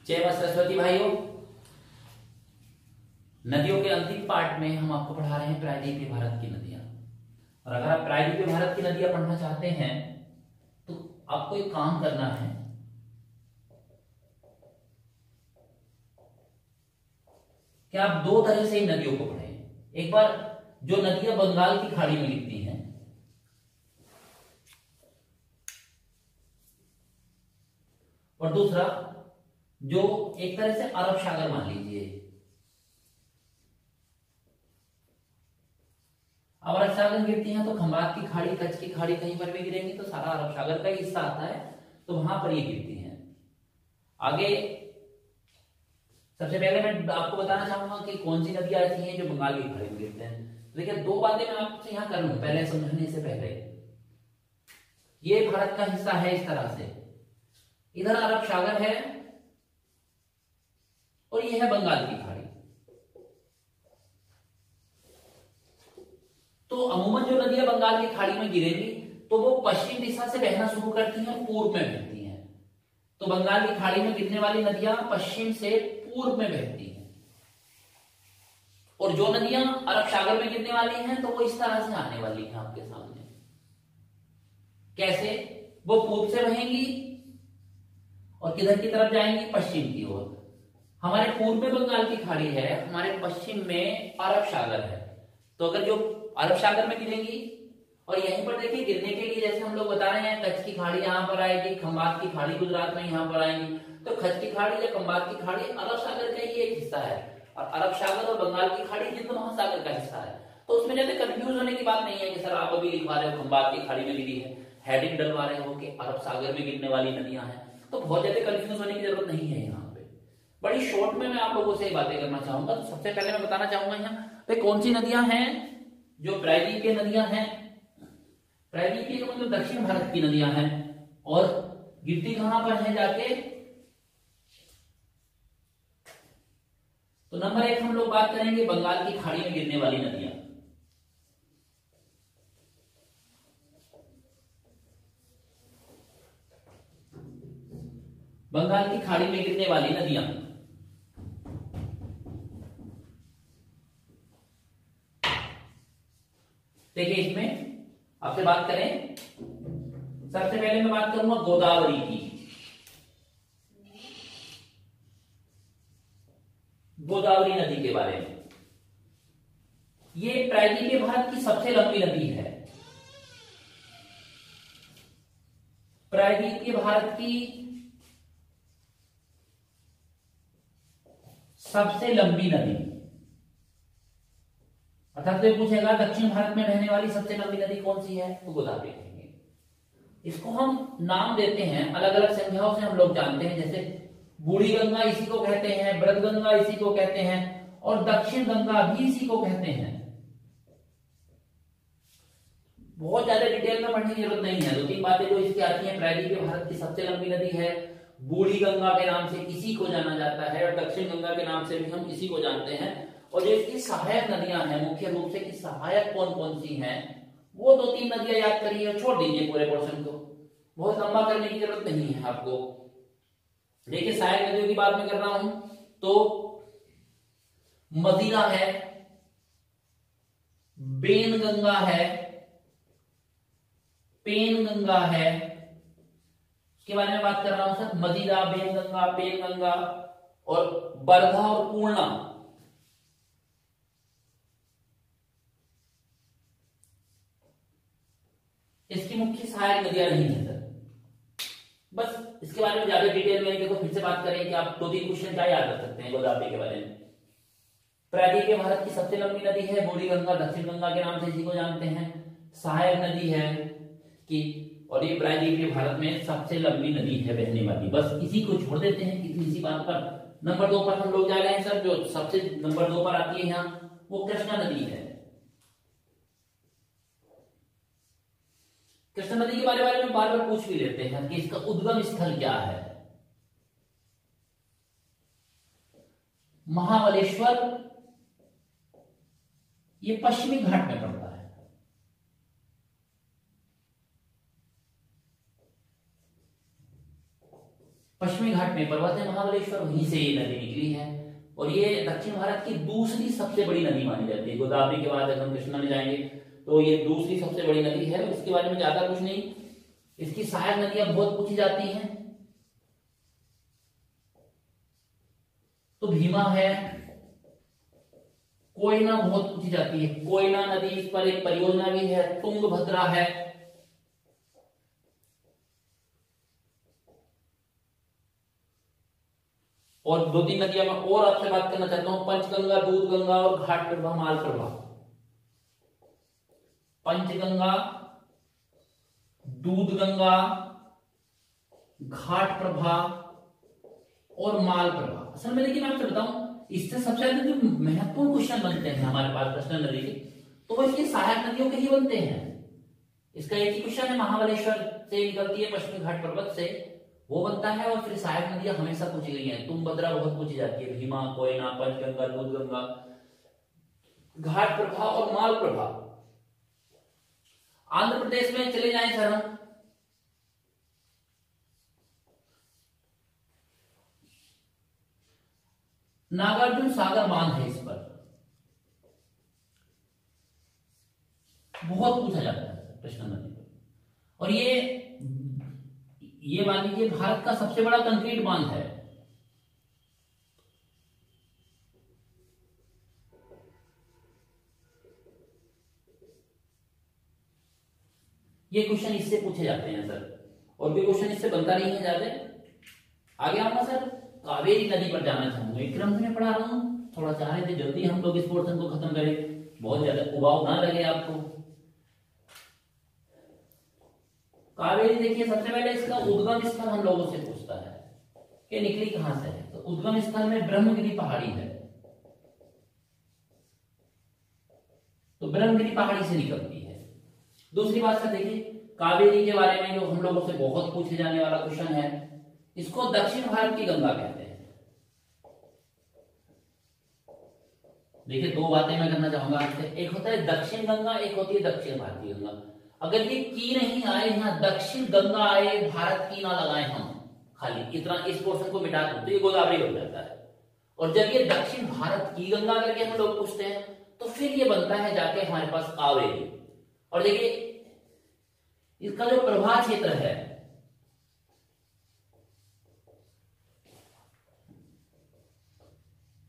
जय मां सरस्वती भाइयों। नदियों के अंतिम पार्ट में हम आपको पढ़ा रहे हैं प्रायद्वीपीय भारत की नदियां। और अगर आप प्रायद्वीपीय भारत की नदियां पढ़ना चाहते हैं तो आपको एक काम करना है कि आप दो तरह से इन नदियों को पढ़ें। एक बार जो नदियां बंगाल की खाड़ी में गिरती हैं, और दूसरा जो एक तरह से अरब सागर मान लीजिए। अब अरब सागर गिरती हैं तो खंबात की खाड़ी, कच्छ की खाड़ी कहीं पर भी गिरेंगी तो सारा अरब सागर का ही हिस्सा आता है, तो वहां पर ये गिरती हैं। आगे सबसे पहले मैं आपको बताना चाहूंगा कि कौन सी नदियां ऐसी हैं जो बंगाल की खाड़ी में गिरते हैं। देखिए, दो बातें मैं आपसे यहां कर लूं पहले समझने से पहले। ये भारत का हिस्सा है इस तरह से, इधर अरब सागर है और ये है बंगाल की खाड़ी। तो अमूमन जो नदियां बंगाल की खाड़ी में गिरेंगी तो वो पश्चिम दिशा से बहना शुरू करती हैं और पूर्व में बहती हैं। तो बंगाल की खाड़ी में गिरने वाली नदियां पश्चिम से पूर्व में बहती हैं, और जो नदियां अरब सागर में गिरने वाली हैं तो वो इस तरह से आने वाली हैं आपके सामने। कैसे? वो पूर्व से बहेंगी और किधर की तरफ जाएंगी? पश्चिम की ओर। हमारे पूर्व में बंगाल की खाड़ी है, हमारे पश्चिम में अरब सागर है। तो अगर जो अरब सागर में गिरेंगी, और यहीं पर देखिए गिरने के लिए जैसे हम लोग बता रहे हैं, कच्छ की खाड़ी यहाँ पर आएगी, खंबात की खाड़ी गुजरात में यहाँ पर आएंगी। तो कच्छ की खाड़ी या खंबात की खाड़ी अरब सागर का ही एक हिस्सा है, और अरब सागर और बंगाल की खाड़ी हिंद महासागर का हिस्सा है। तो उसमें ज्यादा कंफ्यूज होने की बात नहीं है कि सर आप अभी लिखवा रहे हो खंबात की खाड़ी में गिरी है, हेडिंग डलवा रहे हो कि अरब सागर में गिरने वाली नदियां हैं, तो बहुत ज्यादा कंफ्यूज होने की जरूरत नहीं है। यहाँ पे बड़ी शॉर्ट में मैं आप लोगों से बातें करना चाहूंगा। तो सबसे पहले मैं बताना चाहूंगा यहाँ पे कौन सी नदियां हैं जो प्रायद्वीपीय नदियां हैं। प्रायद्वीपीय का मतलब दक्षिण भारत की नदियां हैं, और गिरती कहां पर है जाके? तो नंबर एक हम लोग बात करेंगे बंगाल की खाड़ी में गिरने वाली नदियां। बंगाल की खाड़ी में गिरने वाली नदियां, देखिए इसमें आपसे बात करें, सबसे पहले मैं बात करूंगा गोदावरी की। गोदावरी नदी के बारे में। ये प्रायद्वीपीय भारत की सबसे लंबी नदी है। प्रायद्वीपीय भारत की सबसे लंबी नदी, अर्थात तो पूछेगा दक्षिण भारत में बहने वाली सबसे लंबी नदी कौन सी है, तो गोदावरी कहेंगे। इसको हम नाम देते हैं अलग अलग संख्याओं से, हम लोग जानते हैं, जैसे बूढ़ी गंगा इसी को कहते हैं, बृहद गंगा इसी को कहते हैं, और दक्षिण गंगा भी इसी को कहते हैं। बहुत ज्यादा डिटेल में पढ़ने की जरूरत नहीं है, दो तीन बातें जो इसकी आती हैं। प्रायद्वीपीय भारत की सबसे लंबी नदी है, बूढ़ी गंगा के नाम से इसी को जाना जाता है, और दक्षिण गंगा के नाम से भी हम इसी को जानते हैं। और जो इसकी सहायक नदियां हैं, मुख्य रूप से कि सहायक कौन कौन सी हैं, वो दो तीन नदियां याद करिए, छोड़ दीजिए पूरे पोर्शन को, बहुत लंबा करने की जरूरत नहीं है आपको। देखिए, सहायक नदियों की बात मैं कर रहा हूं तो मदिरा है, बेन गंगा है, पेन गंगा है, उसके बारे में बात कर रहा हूं सर। मदिरा, बेन गंगा, पेन गंगा, और बरधा और पूर्णा, इसकी मुख्य सहायक नदियां नहीं है सर। बस इसके बारे में ज्यादा डिटेल में देखो, फिर से बात करें कि आप दो तीन क्वेश्चन क्या याद रख सकते हैं गोदावरी के बारे में। प्रायद्वीपीय भारत की सबसे लंबी नदी है बूढ़ी गंगा, दक्षिण गंगा के नाम से इसी को जानते हैं। सहायक नदी है कि, और ये प्रायद्वीपीय भारत में सबसे लंबी नदी है बहने वाली। बस इसी को छोड़ देते हैं कितनी सी बात पर। नंबर दो पर हम लोग जा रहे हैं सर, जो सबसे नंबर दो पर आती है यहाँ, वो कृष्णा नदी है। कृष्णा नदी के बारे में बार बार पूछ भी लेते हैं कि इसका उद्गम स्थल क्या है। महाबलेश्वर, ये पश्चिमी घाट में पड़ता है। पश्चिमी घाट में पर्वत है महाबलेश्वर, वहीं से ये नदी निकली है और ये दक्षिण भारत की दूसरी सबसे बड़ी नदी मानी जाती है। गोदावरी के बाद अगर हम कृष्णा में जाएंगे तो ये दूसरी सबसे बड़ी नदी है। इसके बारे में ज्यादा कुछ नहीं, इसकी सहायक नदियां बहुत पूछी जाती हैं। तो भीमा है, कोयना बहुत पूछी जाती है, कोयना नदी, इस पर एक परियोजना भी है। तुंगभद्रा है, और दो तीन नदियां मैं और आपसे बात करना चाहता हूं, पंचगंगा, दूधगंगा और घाट प्रभा, मालप्रभा। पंचगंगा, दूधगंगा, घाट प्रभा और मालप्रभा। असल में देखिए मैं आपसे बताऊं, इससे सबसे ज्यादा जो महत्वपूर्ण क्वेश्चन बनते हैं हमारे पास कृष्णा नदी के, तो वो इसकी सहायक नदियों के ही बनते हैं। इसका एक ही क्वेश्चन है, महाबलेश्वर से निकलती है पश्चिमी घाट पर्वत से, वो बनता है। और फिर सहायक नदियां हमेशा पूछी गई हैं। तुंगभद्रा बहुत पूछी जाती है, भीमा, कोयना, पंचगंगा, दूधगंगा, घाट प्रभा और मालप्रभा। आंध्र प्रदेश में चले जाएं सर हम, नागार्जुन सागर बांध है, इस पर बहुत पूछा जाता है कृष्णा नदी पर। और ये मान लीजिए भारत का सबसे बड़ा कंक्रीट बांध है। ये क्वेश्चन इससे पूछे जाते हैं सर, और भी क्वेश्चन इससे बनता नहीं है ज्यादा। आगे आऊंगा सर, कावेरी नदी पर जाना चाहूंगा। एक क्रम में पढ़ा रहा हूं, थोड़ा चाह रहे थे जल्दी हम लोग इस पोर्शन को खत्म करें, बहुत ज्यादा उबाऊ ना लगे आपको। कावेरी देखिए, सबसे पहले इसका उद्गम स्थल हम लोगों से पूछता है कि निकली कहां से है। तो उद्गम स्थल में ब्रह्मगिरी पहाड़ी है, तो ब्रह्मगिरी पहाड़ी से निकलती है। दूसरी बात सर देखिए, कावेरी के बारे में जो हम लोगों से बहुत पूछे जाने वाला क्वेश्चन है, इसको दक्षिण भारत की गंगा कहते हैं। देखिए दो बातें मैं करना चाहूंगा आपसे, एक होता है दक्षिण गंगा, एक होती है दक्षिण भारतीय गंगा। अगर ये की नहीं आए, यहां दक्षिण गंगा आए, भारत की ना लगाए हम, खाली इतना इस पोर्शन को मिटा दो तो ये गोदावरी हो जाता है। और जब ये दक्षिण भारत की गंगा करके हम लोग पूछते हैं, तो फिर ये बनता है जाके हमारे पास कावेरी। और देखिए इसका जो प्रभाव क्षेत्र है,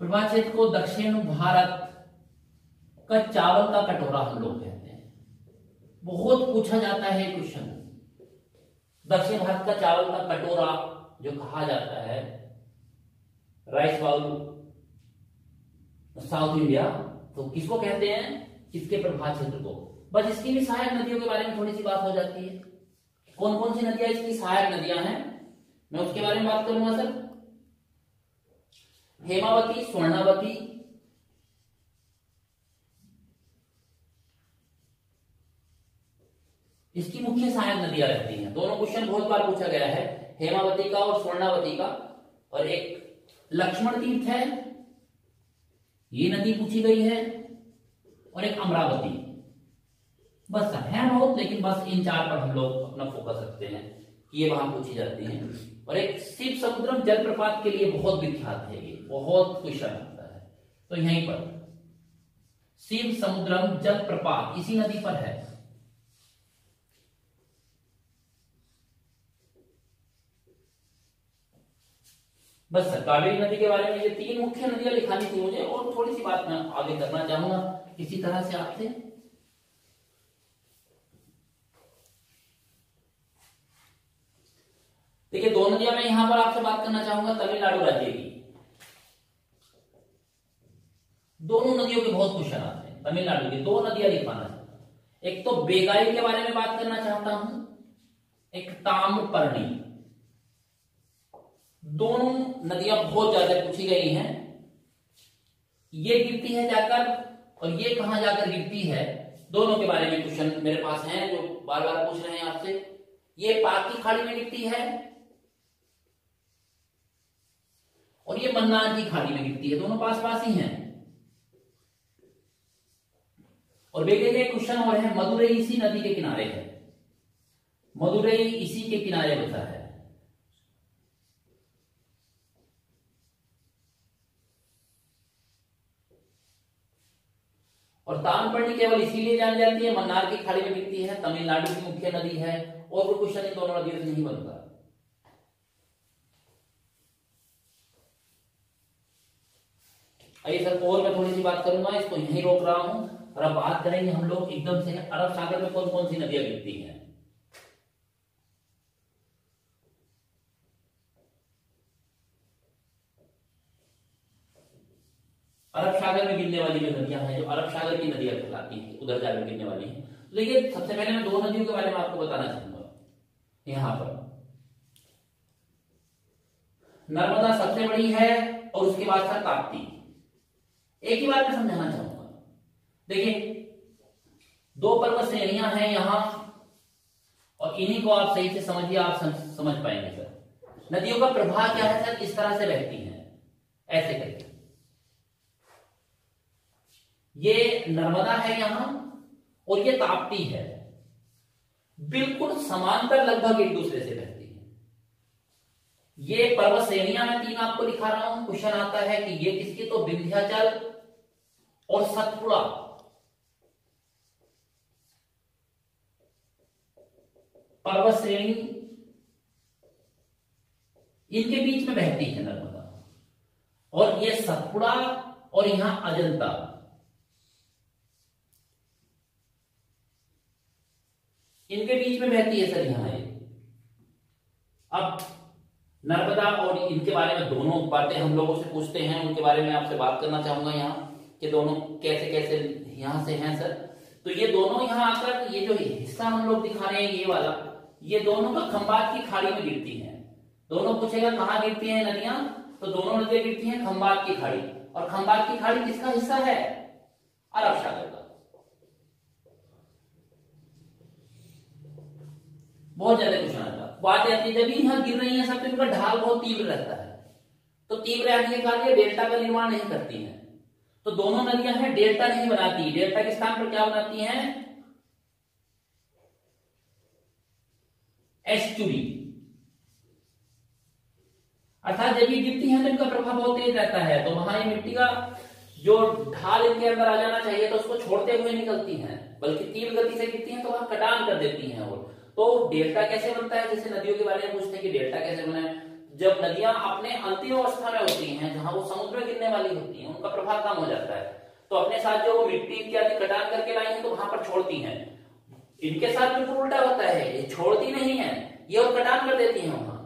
प्रभाव क्षेत्र को दक्षिण भारत का चावल का कटोरा हम लोग कहते हैं। बहुत पूछा जाता है क्वेश्चन, दक्षिण भारत का चावल का कटोरा जो कहा जाता है, राइस बाउल साउथ इंडिया, तो किसको कहते हैं, किसके प्रभाव क्षेत्र को। बस इसकी भी सहायक नदियों के बारे में थोड़ी सी बात हो जाती है। कौन कौन सी नदियां इसकी सहायक नदियां हैं, मैं उसके बारे में बात करूंगा सर। हेमावती, स्वर्णावती, इसकी मुख्य सहायक नदियां रहती हैं। दोनों क्वेश्चन बहुत बार पूछा गया है, हेमावती का और स्वर्णावती का। और एक लक्ष्मण तीर्थ है, ये नदी पूछी गई है, और एक अमरावती। बस है बहुत, लेकिन बस इन चार पर हम लोग अपना फोकस रखते हैं कि ये वहां पूछी जाती हैं। और एक शिव समुद्रम जलप्रपात के लिए बहुत विख्यात है, ये बहुत क्वेश्चन आता है। तो यहीं पर शिव समुद्रम जलप्रपात इसी नदी पर है। बस सर, कावेरी नदी के बारे में ये तीन मुख्य नदियां लिखानी थी मुझे, और थोड़ी सी बात मैं आगे करना चाहूंगा इसी तरह से आपसे। देखिए दो नदियां मैं यहां पर आपसे बात करना चाहूंगा तमिलनाडु राज्य की। दोनों नदियों के बहुत क्वेश्चन आते हैं, तमिलनाडु की दो नदियां लिखवाना चाहता हूं। एक तो बेगाई के बारे में बात करना चाहता हूं, एक ताम्रपर्णी। दोनों नदियां बहुत ज्यादा पूछी गई हैं। ये गिरती है जाकर, और ये कहां जाकर गिरती है, दोनों के बारे में क्वेश्चन मेरे पास हैं जो बार बार पूछ रहे हैं आपसे। ये पाक की खाड़ी में गिरती है, और ये मन्नार की खाड़ी में गिरती है, दोनों पास पास ही हैं। और बेटे क्वेश्चन और है, मदुरई इसी नदी के किनारे है, मदुरई इसी के किनारे बसा है। और तानपर्णी केवल इसीलिए जानी जाती है मन्नार की खाड़ी में गिरती है, तमिलनाडु की मुख्य नदी है, और कोई क्वेश्चन इन दोनों नदियों से नहीं बनता। आइए सर, और मैं थोड़ी सी बात करूंगा, इसको यहीं रोक रहा हूं और अब बात करेंगे हम लोग एकदम से अरब सागर में कौन कौन सी नदियां गिरती हैं। अरब सागर में गिरने वाली जो नदियां हैं, जो अरब सागर की नदियां कहलाती हैं, उधर जाकर गिरने वाली हैं। तो देखिए, सबसे पहले मैं दो नदियों के बारे में आपको बताना चाहूंगा। यहां पर नर्मदा सबसे बड़ी है और उसके बाद था ताप्ती। एक ही बात मैं समझाना चाहूंगा, देखिए दो पर्वत श्रेणियां हैं यहां, और इन्हीं को आप सही से समझिए, आप समझ पाएंगे सर। नदियों का प्रवाह क्या है सर, इस तरह से बहती है, ऐसे करके। ये नर्मदा है यहां और ये ताप्ती है, बिल्कुल समांतर लगभग एक दूसरे से बहती है। ये पर्वत श्रेणियां मैं तीन आपको दिखा रहा हूं। क्वेश्चन आता है कि ये किसकी, तो विंध्याचल और सतपुड़ा, पर्वत श्रेणी, इनके बीच में बहती है नर्मदा। और ये सतपुड़ा और यहां अजंता, इनके बीच में बहती है सर यहां ये। अब नर्मदा और इनके बारे में दोनों बातें हम लोगों से पूछते हैं, उनके बारे में आपसे बात करना चाहूंगा यहाँ, कि दोनों कैसे कैसे यहां से हैं सर। तो ये दोनों यहां आकर, ये जो हिस्सा हम लोग दिखा रहे हैं ये वाला, ये दोनों का खंबात की खाड़ी में गिरती हैं। दोनों पूछेगा कहां गिरती हैं नदियां, तो दोनों नदियां गिरती हैं खंबात की खाड़ी। और खंबात की खाड़ी किसका हिस्सा है, अरब सागर का। बहुत ज्यादा क्वेश्चन आता है। बात आती है जब यहां गिर रही है सब, तो इनका ढाल बहुत तीव्र रहता है, तो तीव्र रहने के कारण ये डेल्टा का निर्माण नहीं करती हैं। तो दोनों नदियां हैं डेल्टा नहीं बनाती। डेल्टा के स्थान पर क्या बनाती हैं, एस्चुरी। अर्थात जब ये गिरती हैं तो इनका प्रभाव बहुत तेज रहता है, तो वहां ये मिट्टी का जो ढाल इनके अंदर आ जाना चाहिए तो उसको छोड़ते हुए निकलती हैं, बल्कि तीव्र गति से गिरती हैं तो वहां कटान कर देती हैं। और तो डेल्टा कैसे बनता है, जैसे नदियों के बारे में पूछते हैं कि डेल्टा कैसे बना है, जब नदियां अपने अंतिम अवस्था में होती हैं, जहां वो समुद्र में गिरने वाली होती हैं, उनका प्रभाव कम हो जाता है, तो अपने साथ जो वो मिट्टी इत्यादि कटान करके लाई है तो वहां पर छोड़ती हैं। इनके साथ बिल्कुल उल्टा होता है, ये छोड़ती नहीं है, ये और कटान कर देती हैं वहां।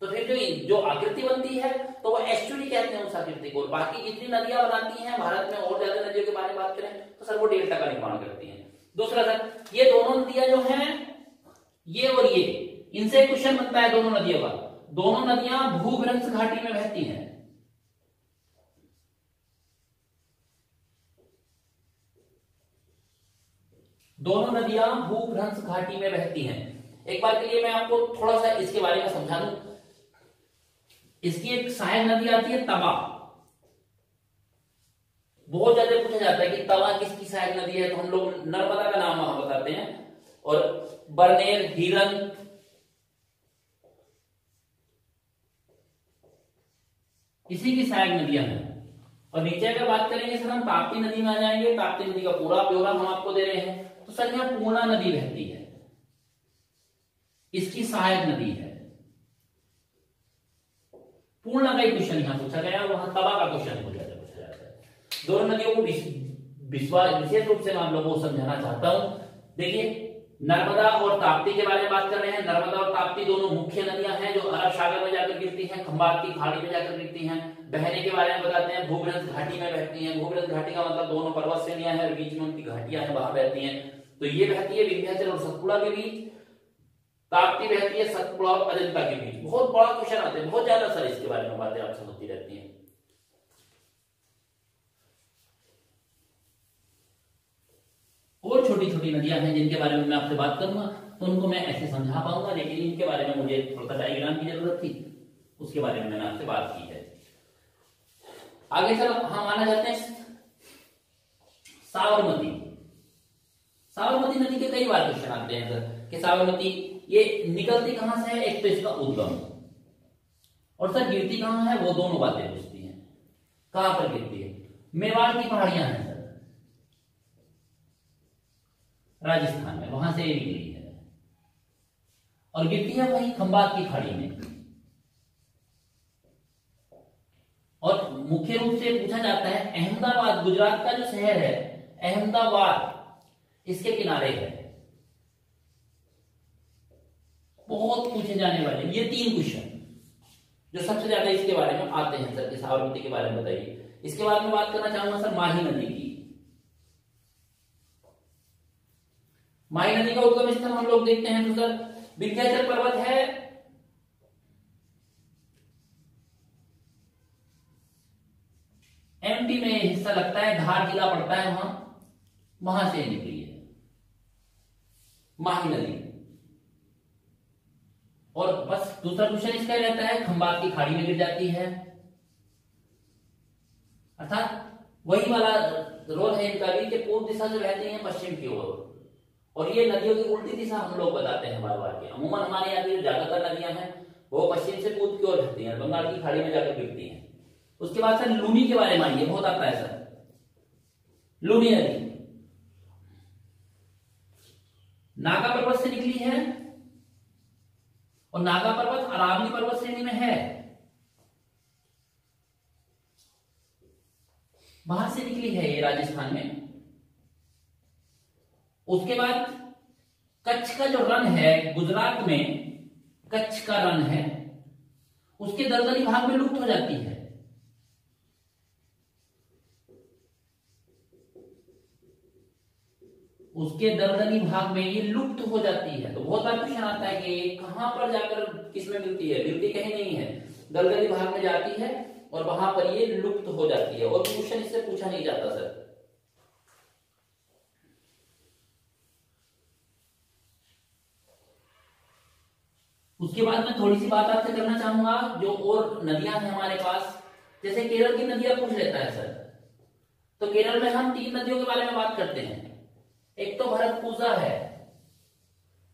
तो फिर जो आकृति बनती है तो वो एस्चुरी कहते हैं उस आकृति को। बाकी जितनी नदियां बनाती हैं भारत में, और ज्यादा नदियों के बारे में बात करें तो सर वो डेल्टा का निर्माण करती हैं। दूसरा सर, ये दोनों नदियां जो हैं, ये और ये, इनसे क्वेश्चन बनता है दोनों नदियों का। दोनों नदियां भूभ्रंश घाटी में बहती हैं। दोनों नदियां भूभ्रंश घाटी में बहती हैं। एक बार के लिए मैं आपको थोड़ा सा इसके बारे में समझा दूं। इसकी एक सहायक नदी आती है तवा। बहुत ज्यादा पूछा जाता है कि तवा किसकी सहायक नदी है, तो हम लोग नर्मदा का नाम वहां बताते हैं। और बरनेर, हिरन, इसी की सहायक नदियां हैं। और नीचे अगर बात करेंगे सर, हम ताप्ती नदी में आ जाएंगे। ताप्ती नदी का पूरा ब्यौरा हम आपको दे रहे हैं। तो सर यहाँ पूर्णा नदी बहती है, इसकी सहायक नदी है। पूर्णा का ही क्वेश्चन यहां पूछा गया, वहां तवा का क्वेश्चन पूछा जाता है। दोनों नदियों को विशेष रूप से मैं आप लोगों को समझाना चाहता हूं। देखिए, नर्मदा और ताप्ती के बारे में बात कर रहे हैं। नर्मदा और ताप्ती दोनों मुख्य नदियां हैं जो अरब सागर में जाकर गिरती हैं, खंबात की खाड़ी में जाकर गिरती हैं। बहने के बारे में बताते हैं, भूभ्रंश घाटी में बहती हैं। भूभ्रंश घाटी का मतलब दोनों पर्वत श्रेणियां हैं और बीच में उनकी घाटियां हैं, वहां बहती हैं। तो ये बहती है विंध्याचल और सतपुड़ा के बीच, ताप्ती बहती है सतपुड़ा और अजंता के बीच। बहुत बड़ा क्वेश्चन आते हैं, बहुत ज्यादा सर इसके बारे में बातें आपसे होती रहती हैं। और छोटी छोटी नदियां हैं जिनके बारे में मैं आपसे बात करूंगा, तो उनको मैं ऐसे समझा पाऊंगा, लेकिन इनके बारे में मुझे थोड़ा सा डायग्राम की जरूरत थी, उसके बारे में मैंने आपसे बात की है। आगे चलो हम आना चाहते हैं साबरमती। साबरमती नदी के कई बार क्वेश्चन आते हैं सर कि साबरमती ये निकलती कहां से है, एक तो इसका उद्गम, और सर गिरती कहां है, वो दोनों बातें पूछती हैं। कहां पर गिरती है, मेवाड़ की पहाड़ियां हैं सर, राजस्थान में, वहां से ये निकली है और गिरती है वही खंबात की खाड़ी में। और मुख्य रूप से पूछा जाता है, अहमदाबाद गुजरात का जो शहर है अहमदाबाद, इसके किनारे है। बहुत पूछे जाने वाले ये 3 क्वेश्चन जो सबसे ज्यादा इसके बारे में आते हैं सर, कि साबरमती के बारे में बताइए। इसके बाद में बात करना चाहूंगा सर माही नदी की। माही नदी का उद्गम स्थल हम लोग देखते हैं तो सर विंध्याचल पर्वत है, एमपी में हिस्सा लगता है, धार जिला पड़ता है वहां से निकली है माही नदी। और बस दूसरा क्वेश्चन इसका रहता है, खंबात की खाड़ी में गिर जाती है, अर्थात वही वाला रोल है इनका भी कि पूर्व दिशा से बहती है पश्चिम की ओर, और ये नदियों की उल्टी दिशा हम लोग बताते हैं बार बार के। अमूमन हमारे यहाँ की जो ज्यादातर नदियां हैं वो पश्चिम से पूर्व की ओर बहती हैं, बंगाल की खाड़ी में जाकर गिरती हैं। उसके बाद सर लूनी के बारे में आइए, बहुत आता है सर। लूनी नदी नागा पर्वत से निकली है, और नागा पर्वत अरावली पर्वत श्रेणी में है, वहां से निकली है ये राजस्थान में। उसके बाद कच्छ का जो रण है गुजरात में, कच्छ का रण है, उसके दलदली भाग में लुप्त हो जाती है। उसके दलदली भाग में ये लुप्त हो जाती है। तो बहुत बार क्वेश्चन आता है कि कहां पर जाकर किसमें मिलती है, मिलती कहीं नहीं है, दलदली भाग में जाती है और वहां पर ये लुप्त हो जाती है, और क्वेश्चन इससे पूछा नहीं जाता सर। उसके बाद मैं थोड़ी सी बात आपसे करना चाहूंगा जो और नदियां हैं हमारे पास, जैसे केरल की नदियां पूछ लेता है सर, तो केरल में हम 3 नदियों के बारे में बात करते हैं। एक तो भरतपूजा है,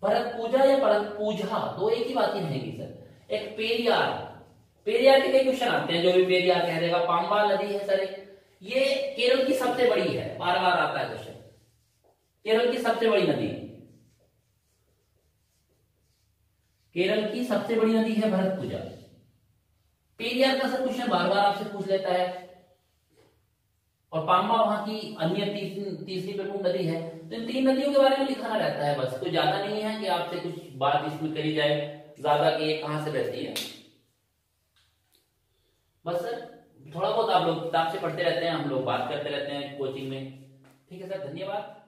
भरतपूजा या भरतपूजा दो एक ही बात ही रहेगी सर। एक पेरियार, पेरियार के कई क्वेश्चन आते हैं, जो भी पेरियार कह देगा। पांबा नदी है सर, ये केरल की सबसे बड़ी है, बार बार आता है क्वेश्चन, केरल की सबसे बड़ी नदी, केरल की सबसे बड़ी नदी है भरतपूजा। पेरियार का सर क्वेश्चन बार बार आपसे पूछ लेता है, और पांबा वहां की अन्य तीसरी प्रमुख नदी है। तो इन 3 नदियों के बारे में लिखना रहता है, बस कोई ज्यादा नहीं है कि आपसे कुछ बात इसमें करी जाए ज्यादा कि ये कहां से बहती है। बस सर थोड़ा बहुत आप लोग किताब से पढ़ते रहते हैं, हम लोग बात करते रहते हैं कोचिंग में। ठीक है सर, धन्यवाद।